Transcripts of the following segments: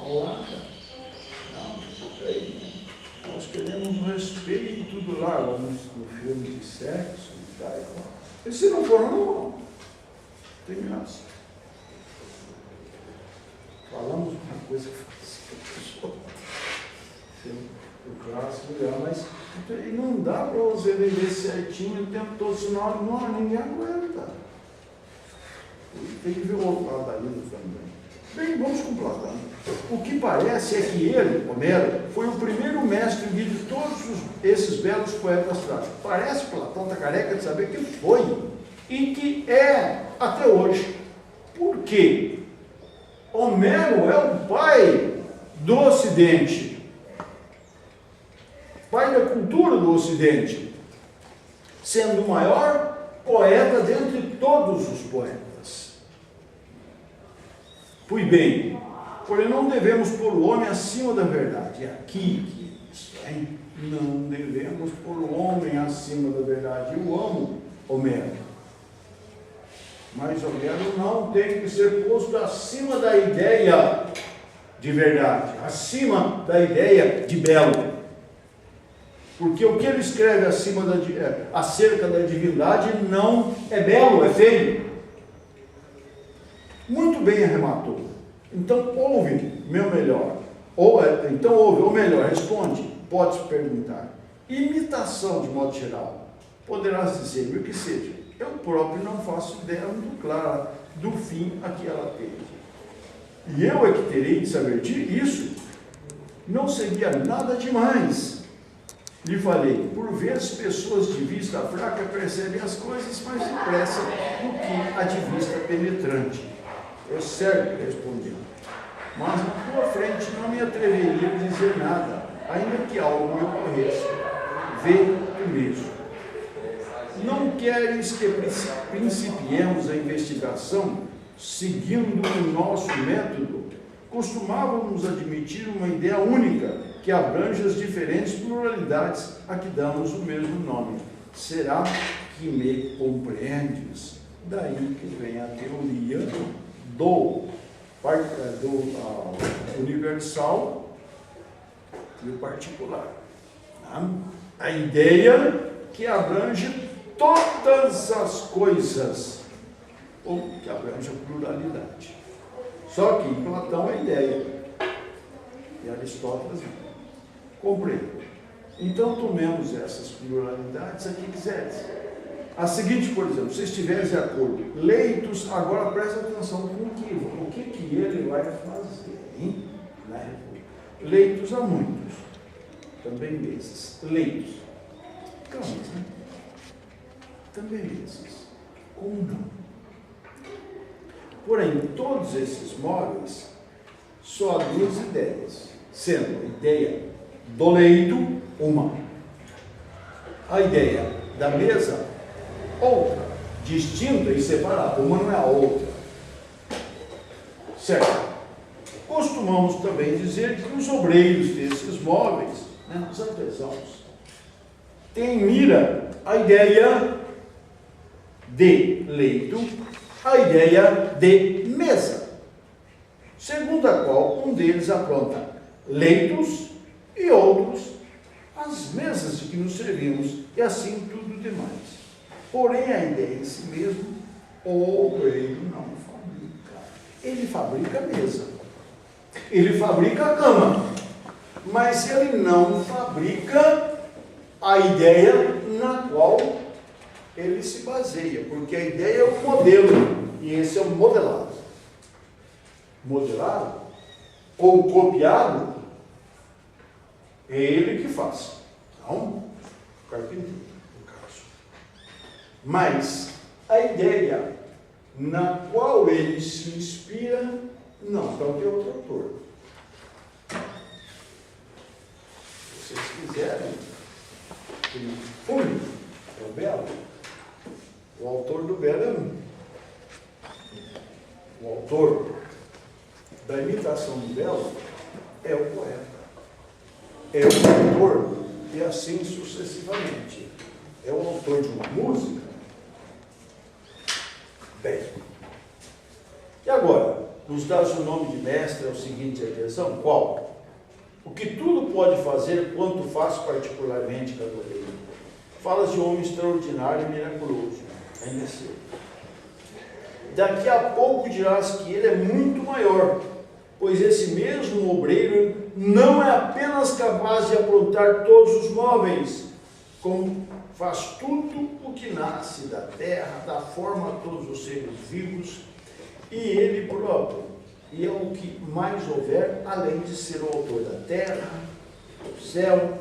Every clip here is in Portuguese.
Paulada. Não, aí, nós queremos respeito do lar, no filme de sexo e tal. E se não for, não vão. Tem graça. Falamos uma coisa que faz o clássico, mas não dá para você viver certinho o tempo todo, senão ninguém aguenta. Tem que ver o outro lado da vida também. Bem, vamos com Platão. O que parece é que ele, Homero, foi o primeiro mestre de todos esses belos poetas trágicos. Parece que Platão está careca de saber que foi e que é até hoje. Por quê? Homero é o pai do Ocidente, pai da cultura do Ocidente, sendo o maior poeta dentre todos os poetas. Pois bem, porém não devemos pôr o homem acima da verdade. É aqui que isso, hein? Não devemos pôr o homem acima da verdade. Eu amo Homero. Mas Homero não tem que ser posto acima da ideia de verdade, acima da ideia de belo. Porque o que ele escreve acerca da divindade não é belo, é feio. Muito bem arrematou. Então ouve, meu melhor. Então ouve, ou melhor, responde, pode-se perguntar. Imitação de modo geral. Poderás dizer-me o que seja. Eu próprio não faço ideia muito clara do fim a que ela teve. E eu é que terei de saber isso. Não seria nada demais. Lhe falei, por vezes pessoas de vista fraca percebem as coisas mais depressa do que a de vista penetrante. É certo, respondi. Mas na tua frente não me atreveria a dizer nada, ainda que algo me ocorresse. Vê tu mesmo. Não queres que principiemos a investigação seguindo o nosso método? Costumávamos admitir uma ideia única que abrange as diferentes pluralidades a que damos o mesmo nome. Será que me compreendes? Daí que vem a teoria do universal e o particular. A ideia que abrange todas as coisas, ou que abrange a pluralidade. Só que em Platão é ideia, e Aristóteles não. Compreendo. Então tomemos essas pluralidades a que quiseres. A seguinte, por exemplo, se estiveres de acordo, leitos, agora presta atenção com o que ele vai fazer, hein? Na República. Leitos há muitos, também mesas. Leitos. Camas, né? Também mesas. Como não? Porém, todos esses móveis só há duas ideias, sendo a ideia do leito uma, a ideia da mesa outra, distinta e separada, uma não é a outra. Certo? Costumamos também dizer que os obreiros desses móveis, os artesãos, têm em mira a ideia de leito, a ideia de mesa, segundo a qual um deles apronta leitos e outros as mesas de que nos servimos, e assim tudo demais. Porém, a ideia em si mesmo, o obreiro não fabrica. Ele fabrica a mesa, ele fabrica a cama, mas ele não fabrica a ideia na qual ele se baseia, porque a ideia é o modelo, e esse é o modelado. Modelado ou copiado, é ele que faz. Não, o carpinteiro, no caso. Mas a ideia na qual ele se inspira, não, então tem outro autor. Se vocês quiserem, tem Fúlio, é o Belo. O autor do Belo é um. O autor da imitação do Belo é o poeta. É o autor, e assim sucessivamente. É o autor de uma música. Bem. E agora, nos dás o nome de mestre, é o seguinte, atenção, qual? O que tudo pode fazer, quanto faz particularmente cada lei. Falas de um homem extraordinário e miraculoso, ainda cedo. Daqui a pouco dirás que ele é muito maior, pois esse mesmo obreiro não é apenas capaz de aprontar todos os móveis, como faz tudo o que nasce da terra, dá forma a todos os seres vivos, e ele próprio, e é o que mais houver, além de ser o autor da terra, do céu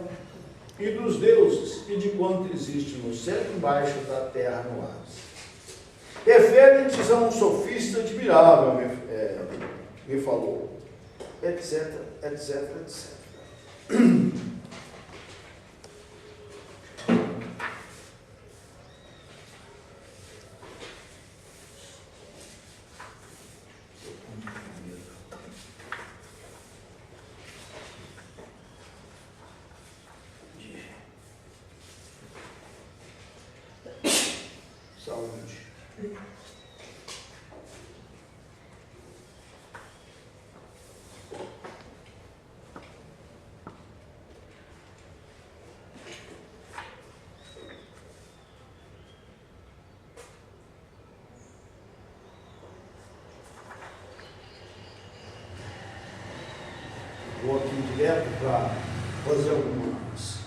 e dos deuses, e de quanto existe no céu embaixo da terra no ar. Refere-te a um sofista admirável, me falou, etc, etc, etc. Saúde. Vou aqui direto para fazer algumas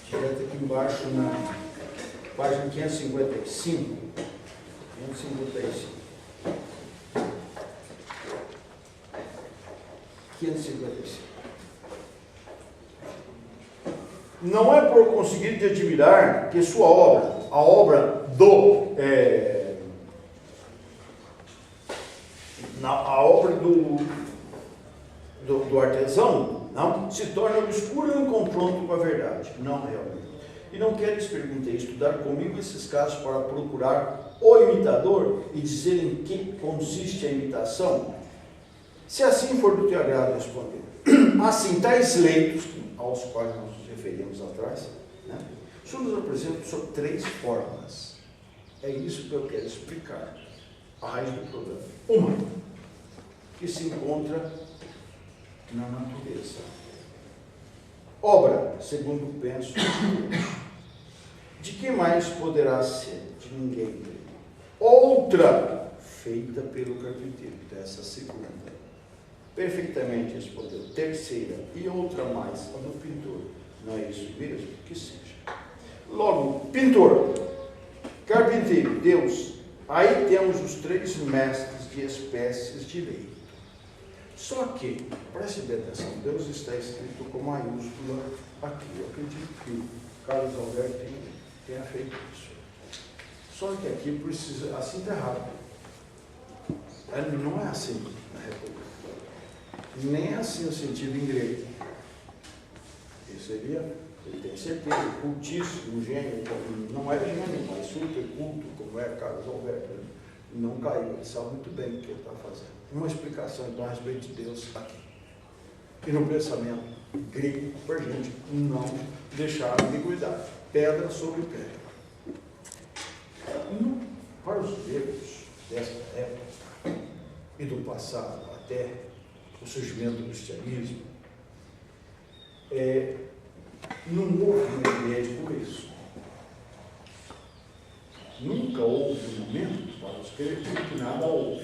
direto aqui embaixo na página 555. 555. Não é por conseguir te admirar que sua obra, a obra do artesão, não, se torna obscura em confronto com a verdade. Não, realmente. E não queres, perguntei, estudar comigo esses casos para procurar o imitador e dizer em que consiste a imitação? Se assim for do teu agrado, respondeu. Assim, tais leitos, aos quais nós nos referimos atrás, né, só nos apresentam sobre 3 formas. É isso que eu quero explicar. A raiz do problema. Uma, que se encontra na natureza. Obra, segundo penso, de quem mais poderá ser? De ninguém. Outra, feita pelo carpinteiro. Então, essa segunda. Perfeitamente respondeu. Terceira, e outra mais, a do pintor. Não é isso mesmo? Que seja. Logo, pintor, carpinteiro, Deus. Aí temos os 3 mestres de espécies de leito. Só que, preste bem atenção, Deus está escrito com maiúscula aqui. Eu acredito que o Carlos Alberto tenha feito isso. Só que aqui precisa, assim está errado. Não é assim na República. Nem assim o sentido em grego. Isso seria, ele tem certeza, cultíssimo, gênio, não é gênio, mas super culto, como é Carlos Alberto. Não caiu, ele sabe muito bem o que ele está fazendo. Uma explicação, então, a respeito de Deus aqui. E no pensamento grego, para a gente não deixar ambiguidade. Pedra sobre pedra. Para os gregos desta época e do passado até o surgimento do cristianismo, não houve um médico isso. Nunca houve um momento para os gregos que nada houve.